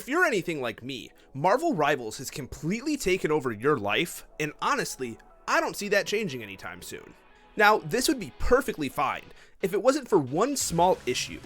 If you're anything like me, Marvel Rivals has completely taken over your life, and honestly, I don't see that changing anytime soon. Now, this would be perfectly fine if it wasn't for one small issue.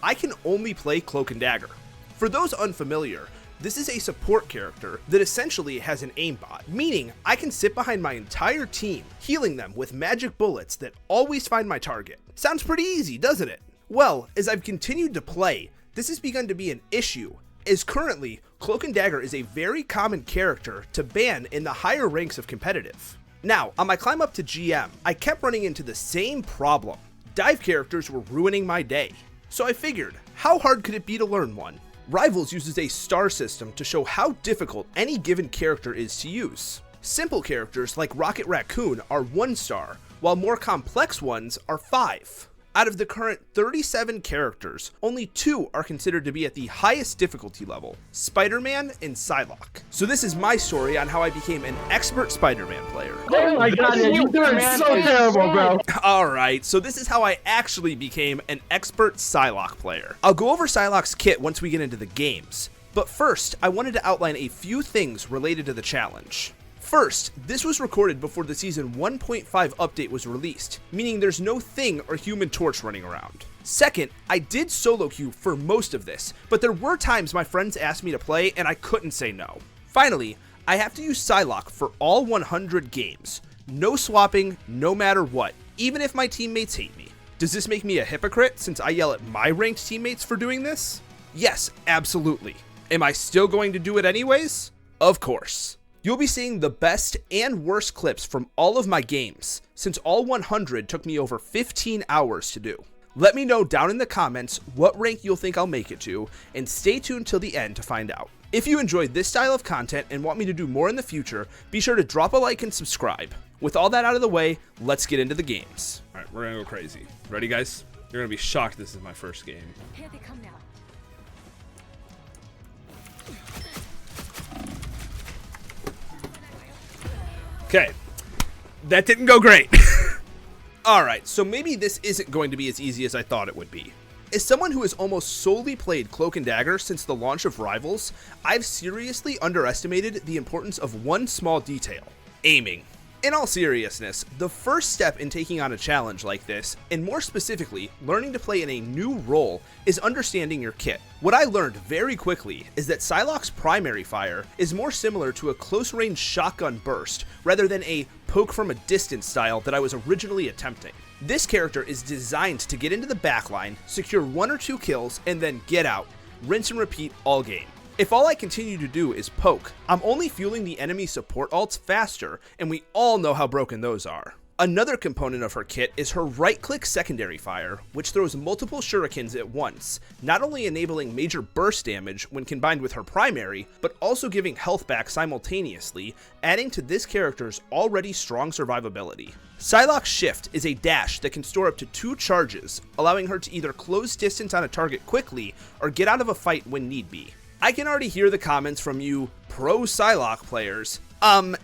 I can only play Cloak and Dagger. For those unfamiliar, this is a support character that essentially has an aimbot, meaning I can sit behind my entire team, healing them with magic bullets that always find my target. Sounds pretty easy, doesn't it? Well, as I've continued to play, this has begun to be an issue, as currently, Cloak and Dagger is a very common character to ban in the higher ranks of competitive. Now, on my climb up to GM, I kept running into the same problem. Dive characters were ruining my day. So I figured, how hard could it be to learn one? Rivals uses a star system to show how difficult any given character is to use. Simple characters like Rocket Raccoon are 1 star, while more complex ones are 5. Out of the current 37 characters, only 2 are considered to be at the highest difficulty level, Spider-Man and Psylocke. So this is my story on how I became an expert Spider-Man player. Oh my god, you're doing so terrible, bro. Alright, so this is how I actually became an expert Psylocke player. I'll go over Psylocke's kit once we get into the games, but first, I wanted to outline a few things related to the challenge. First, this was recorded before the Season 1.5 update was released, meaning there's no Thing or Human Torch running around. Second, I did solo queue for most of this, but there were times my friends asked me to play and I couldn't say no. Finally, I have to use Psylocke for all 100 games. No swapping, no matter what, even if my teammates hate me. Does this make me a hypocrite since I yell at my ranked teammates for doing this? Yes, absolutely. Am I still going to do it anyways? Of course. You'll be seeing the best and worst clips from all of my games, since all 100 took me over 15 hours to do. Let me know down in the comments what rank you'll think I'll make it to, and stay tuned till the end to find out. If you enjoyed this style of content and want me to do more in the future, be sure to drop a like and subscribe. With all that out of the way, let's get into the games. Alright, we're gonna go crazy. Ready, guys? You're gonna be shocked this is my first game. Here they come now. Okay, that didn't go great. Alright, so maybe this isn't going to be as easy as I thought it would be. As someone who has almost solely played Cloak and Dagger since the launch of Rivals, I've seriously underestimated the importance of one small detail: aiming. In all seriousness, the first step in taking on a challenge like this, and more specifically, learning to play in a new role, is understanding your kit. What I learned very quickly is that Psylocke's primary fire is more similar to a close-range shotgun burst, rather than a poke from a distance style that I was originally attempting. This character is designed to get into the backline, secure 1 or 2 kills, and then get out. Rinse and repeat all game. If all I continue to do is poke, I'm only fueling the enemy support ults faster, and we all know how broken those are. Another component of her kit is her right-click secondary fire, which throws multiple shurikens at once, not only enabling major burst damage when combined with her primary, but also giving health back simultaneously, adding to this character's already strong survivability. Psylocke's shift is a dash that can store up to 2 charges, allowing her to either close distance on a target quickly or get out of a fight when need be. I can already hear the comments from you pro Psylocke players.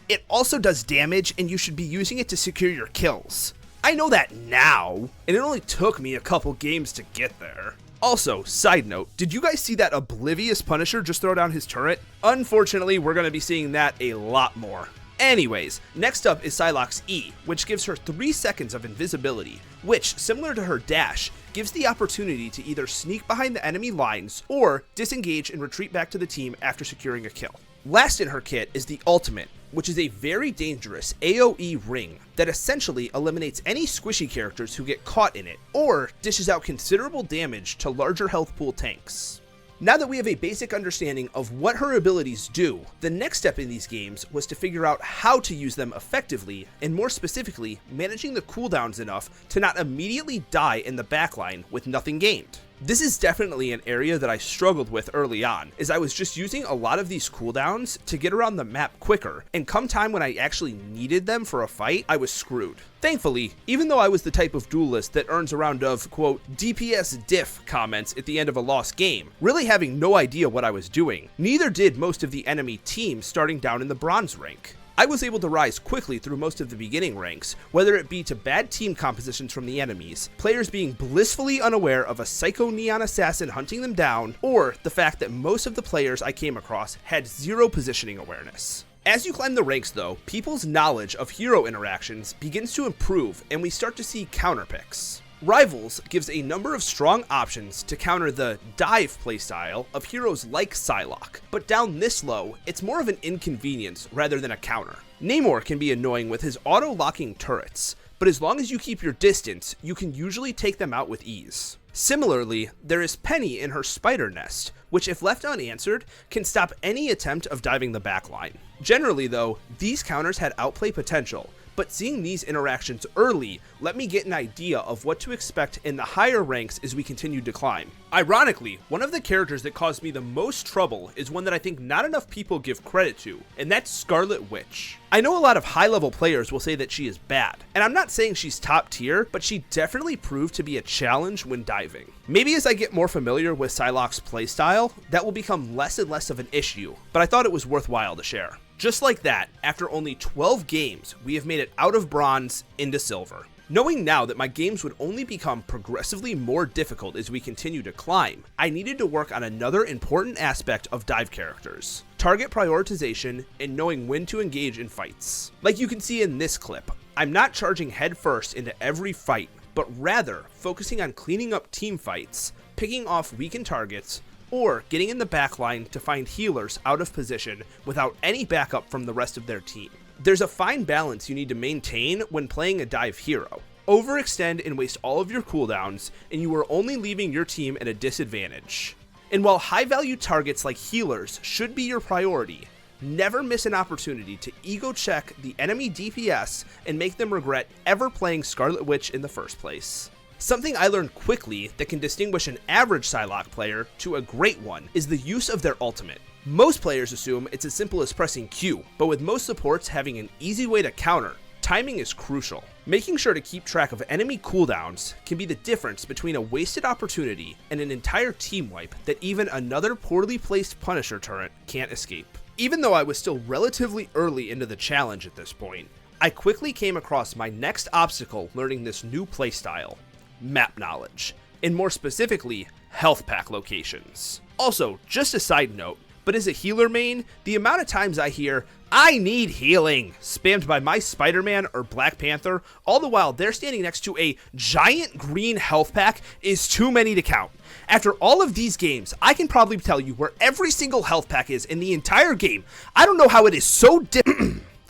It also does damage and you should be using it to secure your kills. I know that now, and it only took me a couple games to get there. Also, side note, did you guys see that oblivious Punisher just throw down his turret? Unfortunately, we're going to be seeing that a lot more. Anyways, next up is Psylocke's E, which gives her 3 seconds of invisibility, which, similar to her dash, gives the opportunity to either sneak behind the enemy lines or disengage and retreat back to the team after securing a kill. Last in her kit is the ultimate, which is a very dangerous AoE ring that essentially eliminates any squishy characters who get caught in it, or dishes out considerable damage to larger health pool tanks. Now that we have a basic understanding of what her abilities do, the next step in these games was to figure out how to use them effectively, and more specifically, managing the cooldowns enough to not immediately die in the backline with nothing gained. This is definitely an area that I struggled with early on, as I was just using a lot of these cooldowns to get around the map quicker, and come time when I actually needed them for a fight, I was screwed. Thankfully, even though I was the type of duelist that earns a round of, quote, DPS diff comments at the end of a lost game, really having no idea what I was doing, neither did most of the enemy team starting down in the bronze rank. I was able to rise quickly through most of the beginning ranks, whether it be to bad team compositions from the enemies, players being blissfully unaware of a psycho neon assassin hunting them down, or the fact that most of the players I came across had zero positioning awareness. As you climb the ranks though, people's knowledge of hero interactions begins to improve and we start to see counterpicks. Rivals gives a number of strong options to counter the dive playstyle of heroes like Psylocke, but down this low, it's more of an inconvenience rather than a counter. Namor can be annoying with his auto-locking turrets, but as long as you keep your distance, you can usually take them out with ease. Similarly, there is Penny in her spider nest, which if left unanswered, can stop any attempt of diving the backline. Generally though, these counters had outplay potential, but seeing these interactions early let me get an idea of what to expect in the higher ranks as we continue to climb. Ironically, one of the characters that caused me the most trouble is one that I think not enough people give credit to, and that's Scarlet Witch. I know a lot of high-level players will say that she is bad, and I'm not saying she's top tier, but she definitely proved to be a challenge when diving. Maybe as I get more familiar with Psylocke's playstyle, that will become less and less of an issue, but I thought it was worthwhile to share. Just like that, after only 12 games, we have made it out of bronze into silver. Knowing now that my games would only become progressively more difficult as we continue to climb, I needed to work on another important aspect of dive characters: target prioritization and knowing when to engage in fights. Like you can see in this clip, I'm not charging headfirst into every fight, but rather focusing on cleaning up team fights, picking off weakened targets, or getting in the backline to find healers out of position without any backup from the rest of their team. There's a fine balance you need to maintain when playing a dive hero. Overextend and waste all of your cooldowns, and you are only leaving your team at a disadvantage. And while high value targets like healers should be your priority, never miss an opportunity to ego check the enemy DPS and make them regret ever playing Scarlet Witch in the first place. Something I learned quickly that can distinguish an average Psylocke player to a great one is the use of their ultimate. Most players assume it's as simple as pressing Q, but with most supports having an easy way to counter, timing is crucial. Making sure to keep track of enemy cooldowns can be the difference between a wasted opportunity and an entire team wipe that even another poorly placed Punisher turret can't escape. Even though I was still relatively early into the challenge at this point, I quickly came across my next obstacle learning this new playstyle: map knowledge, and more specifically, health pack locations. Also, just a side note, but as a healer main, the amount of times I hear, "I need healing," spammed by my Spider-Man or Black Panther, all the while they're standing next to a giant green health pack, is too many to count. After all of these games, I can probably tell you where every single health pack is in the entire game. I don't know how it is so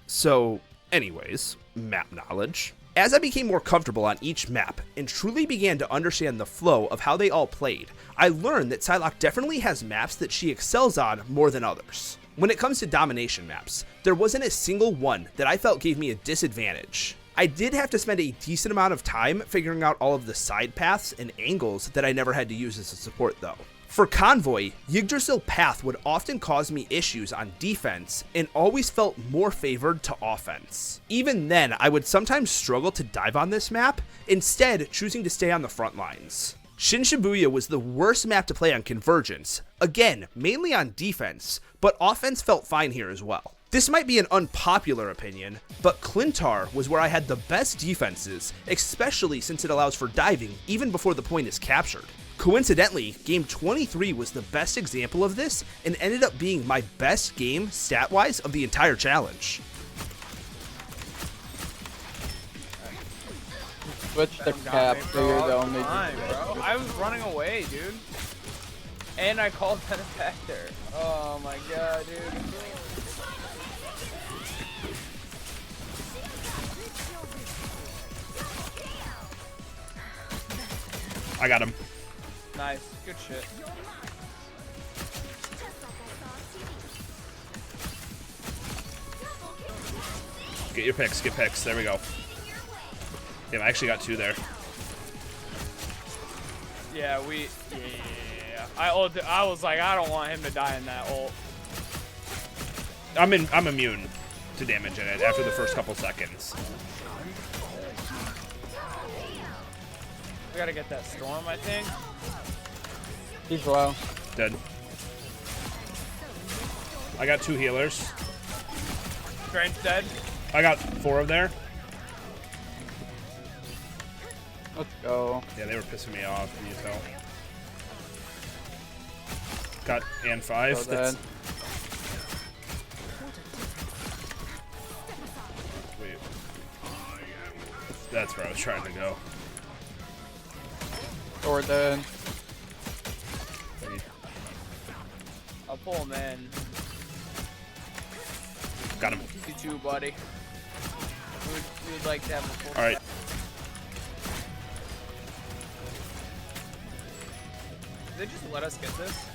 So, anyways, map knowledge. As I became more comfortable on each map and truly began to understand the flow of how they all played, I learned that Psylocke definitely has maps that she excels on more than others. When it comes to domination maps, there wasn't a single one that I felt gave me a disadvantage. I did have to spend a decent amount of time figuring out all of the side paths and angles that I never had to use as a support though. For Convoy, Yggdrasil path would often cause me issues on defense and always felt more favored to offense. Even then, I would sometimes struggle to dive on this map, instead choosing to stay on the front lines. Shin Shibuya was the worst map to play on Convergence, again, mainly on defense, but offense felt fine here as well. This might be an unpopular opinion, but Clintar was where I had the best defenses, especially since it allows for diving even before the point is captured. Coincidentally, game 23 was the best example of this and ended up being my best game stat-wise of the entire challenge. Switch the cap, so you're the only bro. I was running away, dude. And I called benefactor. Oh my god, dude. I got him. Nice, good shit. Get your picks, get picks. There we go. Damn, I actually got two there. Yeah, I was like, I don't want him to die in that ult. I'm immune to damage in it after the first couple seconds. We gotta get that storm, I think. He's low. Dead. I got two healers. Strange dead. I got 4 of there. Let's go. Yeah, they were pissing me off. Can you tell? Got and 5. So That's, dead. wait. That's where I was trying to go. Or dead. I'll pull him in. Got him. You too, buddy. We would like to have a full. All right. Did they just let us get this?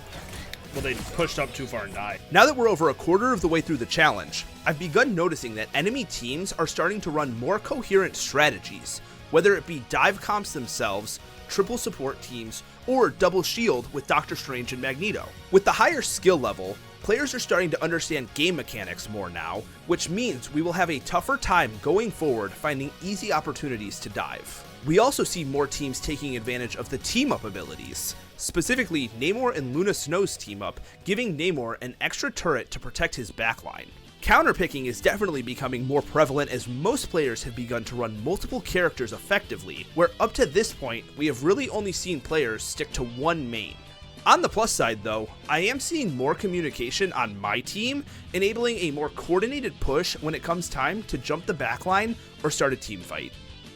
Well, they pushed up too far and died. Now that we're over a quarter of the way through the challenge, I've begun noticing that enemy teams are starting to run more coherent strategies, whether it be dive comps themselves, triple support teams, or double shield with Doctor Strange and Magneto. With the higher skill level, players are starting to understand game mechanics more now, which means we will have a tougher time going forward finding easy opportunities to dive. We also see more teams taking advantage of the team-up abilities, specifically Namor and Luna Snow's team-up, giving Namor an extra turret to protect his backline. Counterpicking is definitely becoming more prevalent as most players have begun to run multiple characters effectively, where up to this point, we have really only seen players stick to one main. On the plus side though, I am seeing more communication on my team, enabling a more coordinated push when it comes time to jump the backline or start a team fight.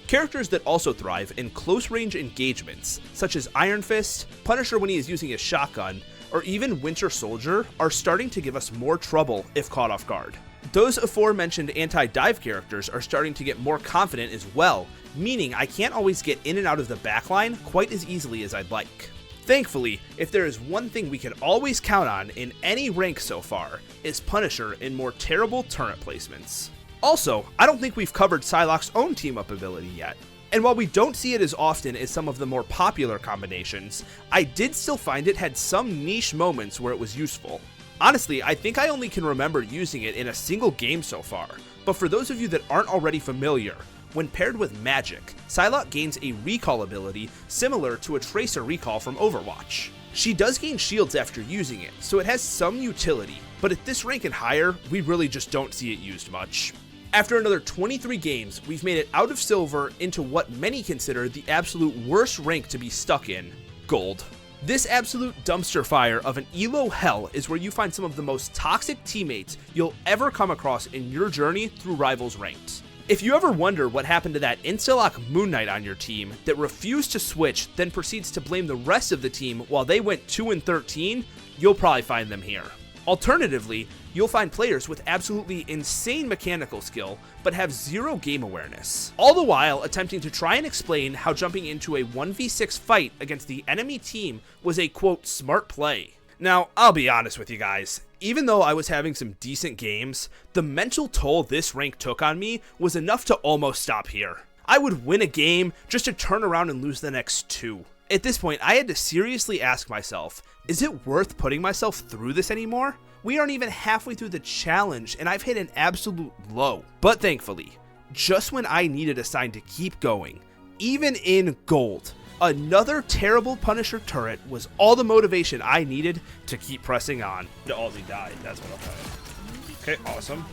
Characters that also thrive in close range engagements, such as Iron Fist, Punisher when he is using his shotgun, or even Winter Soldier, are starting to give us more trouble if caught off guard. Those aforementioned anti-dive characters are starting to get more confident as well, meaning I can't always get in and out of the backline quite as easily as I'd like. Thankfully, if there is one thing we can always count on in any rank so far, is Punisher in more terrible turret placements. Also, I don't think we've covered Psylocke's own team-up ability yet. And while we don't see it as often as some of the more popular combinations, I did still find it had some niche moments where it was useful. Honestly, I think I only can remember using it in a single game so far, but for those of you that aren't already familiar, when paired with magic, Psylocke gains a recall ability similar to a Tracer recall from Overwatch. She does gain shields after using it, so it has some utility, but at this rank and higher, we really just don't see it used much. After another 23 games, we've made it out of silver into what many consider the absolute worst rank to be stuck in, gold. This absolute dumpster fire of an elo hell is where you find some of the most toxic teammates you'll ever come across in your journey through Rivals Ranked. If you ever wonder what happened to that Insta-lock Moon Knight on your team that refused to switch, then proceeds to blame the rest of the team while they went 2-13, you'll probably find them here. Alternatively, you'll find players with absolutely insane mechanical skill, but have zero game awareness, all the while attempting to try and explain how jumping into a 1v6 fight against the enemy team was a quote smart play. Now, I'll be honest with you guys, even though I was having some decent games, the mental toll this rank took on me was enough to almost stop here. I would win a game just to turn around and lose the next 2. At this point, I had to seriously ask myself, is it worth putting myself through this anymore? We aren't even halfway through the challenge and I've hit an absolute low. But thankfully, just when I needed a sign to keep going, even in gold, another terrible Punisher turret was all the motivation I needed to keep pressing on. The Aussie died, that's what I'm saying. Okay, awesome.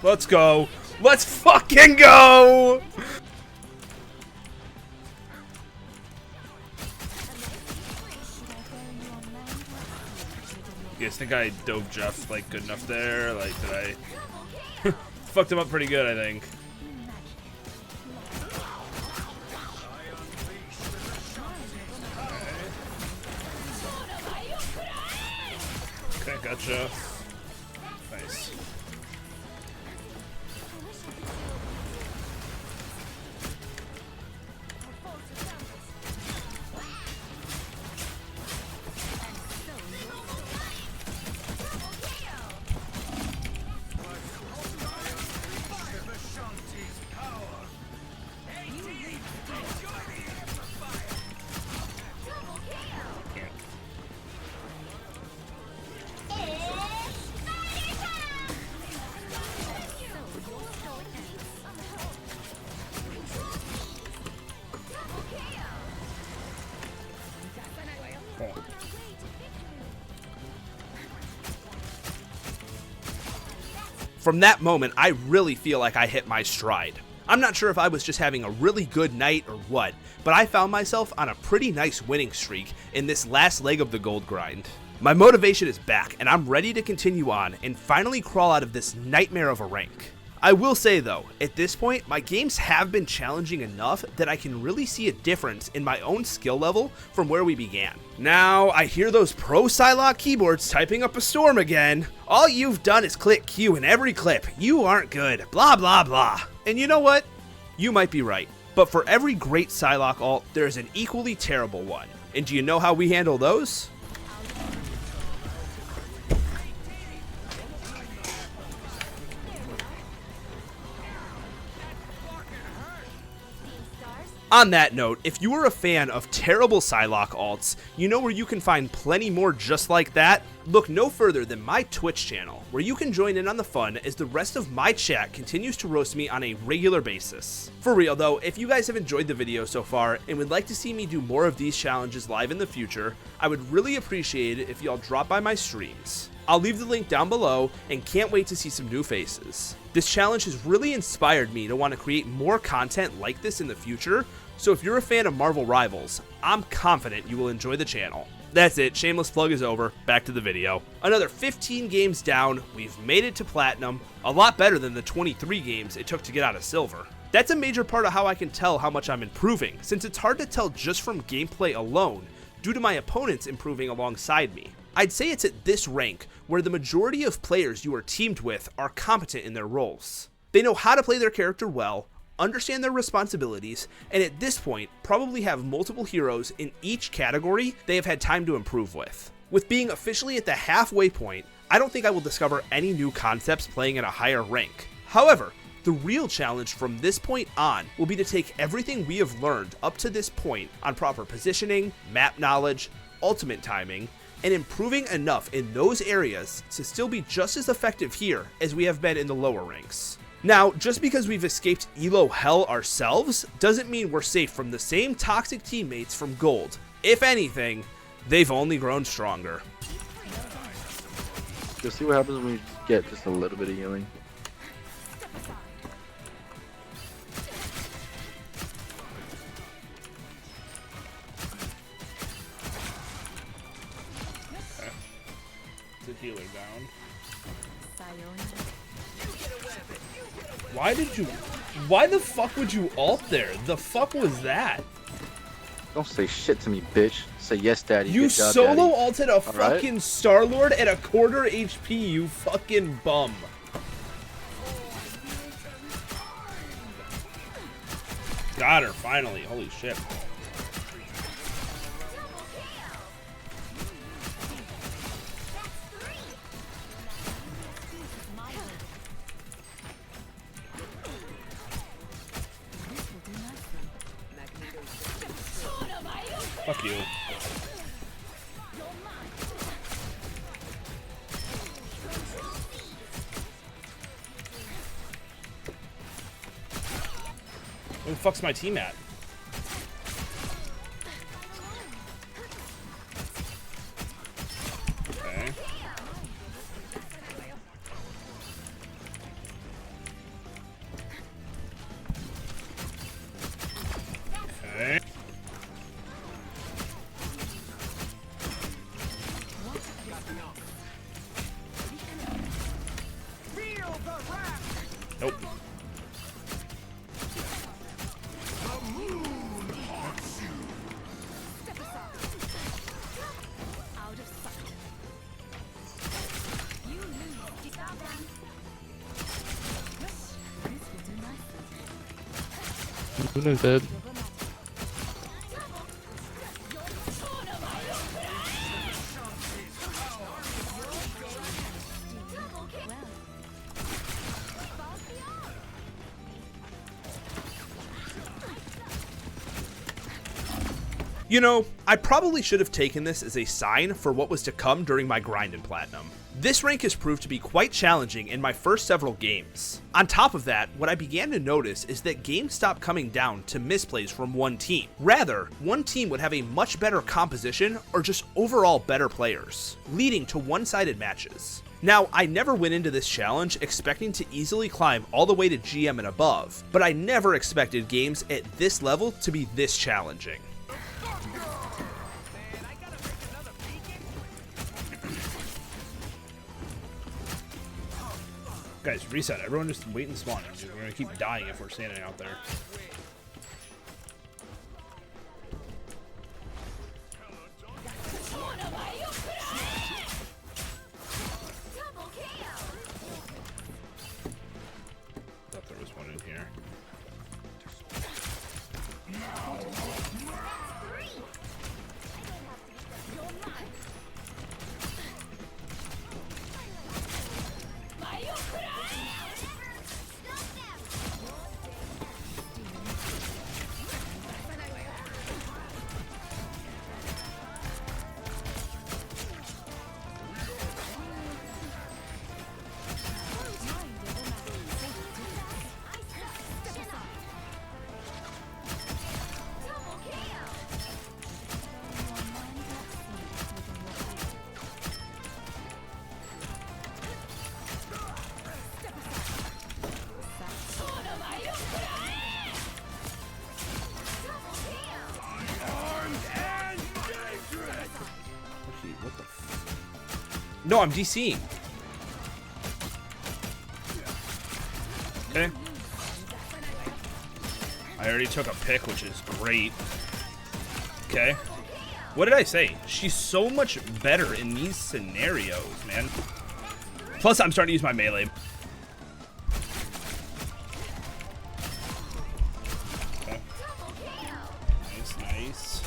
Let's go. Let's fucking go! You guys think I dove Jeff like good enough there? Like, did I fucked him up pretty good, I think. Okay, gotcha. Nice. From that moment, I really feel like I hit my stride. I'm not sure if I was just having a really good night or what, but I found myself on a pretty nice winning streak in this last leg of the gold grind. My motivation is back, and I'm ready to continue on and finally crawl out of this nightmare of a rank. I will say though, at this point, my games have been challenging enough that I can really see a difference in my own skill level from where we began. Now, I hear those pro Psylocke keyboards typing up a storm again. All you've done is click Q in every clip. You aren't good. Blah blah blah. And you know what? You might be right. But for every great Psylocke ult, there's an equally terrible one. And do you know how we handle those? On that note, if you are a fan of terrible Psylocke alts, you know where you can find plenty more just like that? Look no further than my Twitch channel, where you can join in on the fun as the rest of my chat continues to roast me on a regular basis. For real though, if you guys have enjoyed the video so far and would like to see me do more of these challenges live in the future, I would really appreciate it if y'all drop by my streams. I'll leave the link down below and can't wait to see some new faces. This challenge has really inspired me to want to create more content like this in the future, so if you're a fan of Marvel Rivals, I'm confident you will enjoy the channel. That's it, shameless plug is over, back to the video. Another 15 games down, we've made it to Platinum, a lot better than the 23 games it took to get out of Silver. That's a major part of how I can tell how much I'm improving, since it's hard to tell just from gameplay alone, due to my opponents improving alongside me. I'd say it's at this rank where the majority of players you are teamed with are competent in their roles. They know how to play their character well, understand their responsibilities, and at this point probably have multiple heroes in each category they have had time to improve with. With being officially at the halfway point, I don't think I will discover any new concepts playing at a higher rank. However, the real challenge from this point on will be to take everything we have learned up to this point on proper positioning, map knowledge, ultimate timing, and improving enough in those areas to still be just as effective here as we have been in the lower ranks. Now, just because we've escaped ELO hell ourselves doesn't mean we're safe from the same toxic teammates from gold. If anything, they've only grown stronger. You'll see what happens when we get just a little bit of healing. The healer down. Why the fuck would you ult there? The fuck was that? Don't say shit to me, bitch. Say yes, daddy. You Good job, solo daddy. ulted a fucking Star-Lord at a quarter HP, you fucking bum. Got her, finally. Holy shit. Fuck you. Where the fuck's my team at? Okay. Okay. Nope. Luna's dead. You know, I probably should have taken this as a sign for what was to come during my grind in Platinum. This rank has proved to be quite challenging in my first several games. On top of that, what I began to notice is that games stopped coming down to misplays from one team. Rather, one team would have a much better composition or just overall better players, leading to one-sided matches. Now, I never went into this challenge expecting to easily climb all the way to GM and above, but I never expected games at this level to be this challenging. Guys, reset. Everyone just wait and spawn. We're gonna keep dying if we're standing out there. Thought there was one in here. What the f— No, I'm DCing. Okay. I already took a pick, which is great. Okay. What did I say? She's so much better in these scenarios, man. Plus, I'm starting to use my melee. Okay. Nice, nice.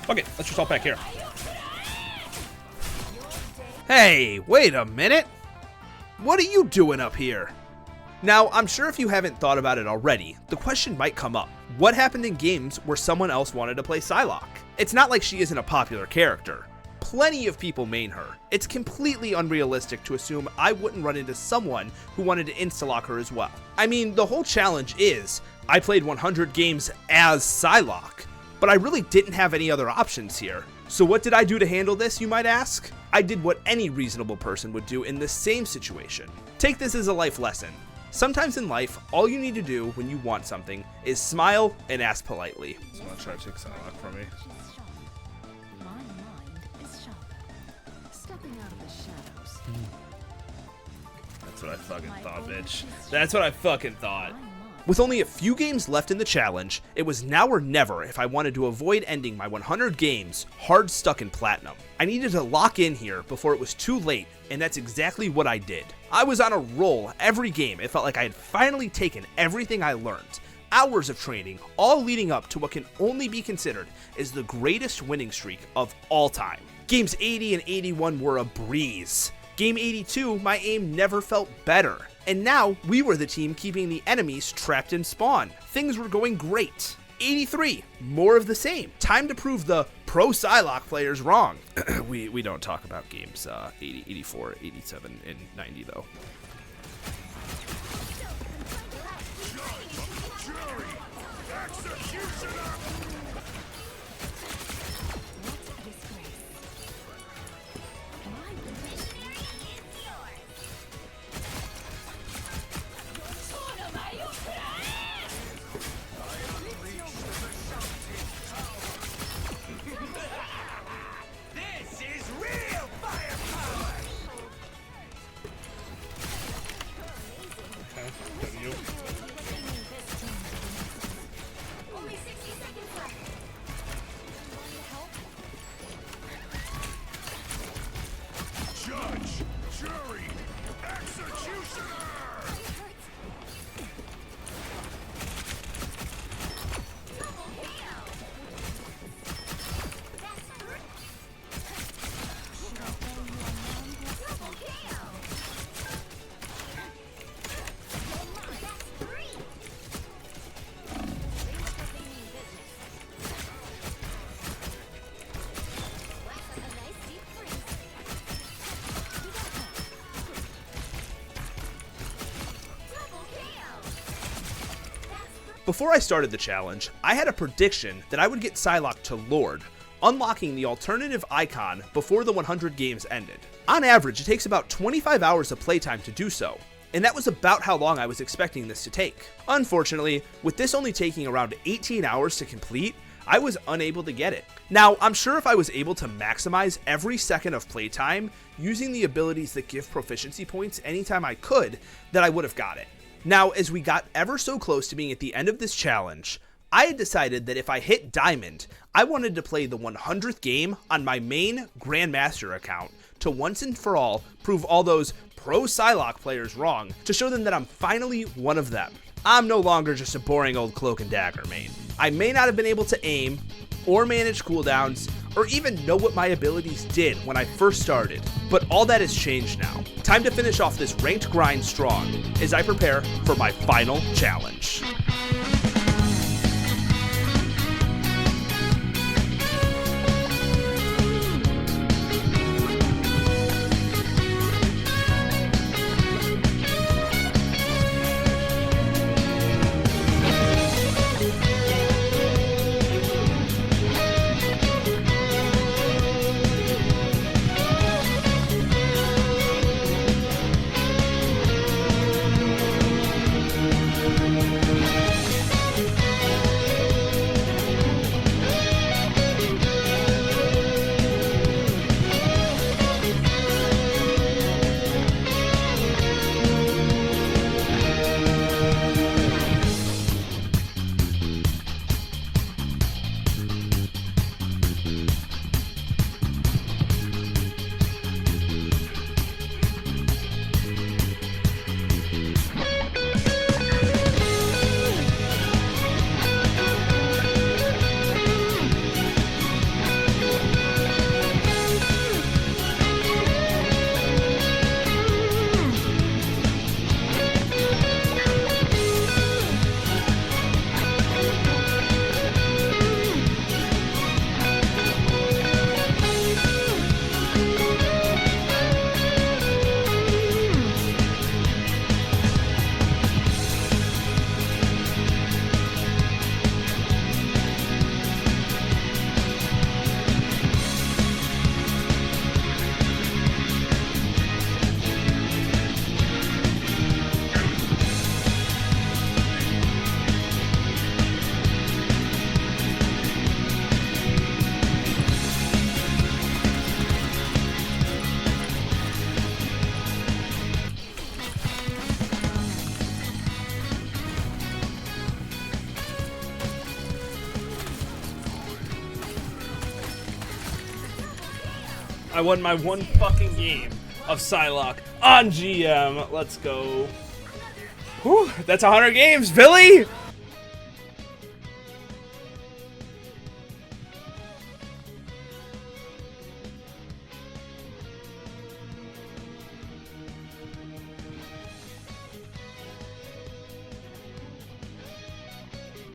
Okay, let's just all back here. Hey, wait a minute. What are you doing up here? Now, I'm sure if you haven't thought about it already, the question might come up. What happened in games where someone else wanted to play Psylocke? It's not like she isn't a popular character. Plenty of people main her. It's completely unrealistic to assume I wouldn't run into someone who wanted to insta-lock her as well. I mean, the whole challenge is, I played 100 games as Psylocke, but I really didn't have any other options here. So what did I do to handle this, you might ask? I did what any reasonable person would do in the same situation. Take this as a life lesson. Sometimes in life, all you need to do when you want something is smile and ask politely. Someone try to take Psylocke from me. My mind is sharper. Stepping out of the shadows. That's what I fucking thought, bitch. That's what I fucking thought. With only a few games left in the challenge, it was now or never if I wanted to avoid ending my 100 games hard stuck in platinum. I needed to lock in here before it was too late, and that's exactly what I did. I was on a roll every game. It felt like I had finally taken everything I learned. Hours of training, all leading up to what can only be considered as the greatest winning streak of all time. Games 80 and 81 were a breeze. Game 82, my aim never felt better. And now, we were the team keeping the enemies trapped in spawn. Things were going great. 83, more of the same. Time to prove the pro Psylocke players wrong. we don't talk about games 80, 84, 87, and 90 though. Before I started the challenge, I had a prediction that I would get Psylocke to Lord unlocking the alternative icon before the 100 games ended. On average, it takes about 25 hours of playtime to do so, and that was about how long I was expecting this to take. Unfortunately, with this only taking around 18 hours to complete, I was unable to get it. Now, I'm sure if I was able to maximize every second of playtime using the abilities that give proficiency points anytime I could, that I would have got it. Now, as we got ever so close to being at the end of this challenge, I had decided that if I hit Diamond, I wanted to play the 100th game on my main Grandmaster account to once and for all prove all those pro Psylocke players wrong, to show them that I'm finally one of them. I'm no longer just a boring old cloak and dagger main. I may not have been able to aim, or manage cooldowns, or even know what my abilities did when I first started, but all that has changed now. Time to finish off this ranked grind strong as I prepare for my final challenge. I won my one fucking game of Psylocke on GM. Let's go. Whew, that's 100 games, Billy!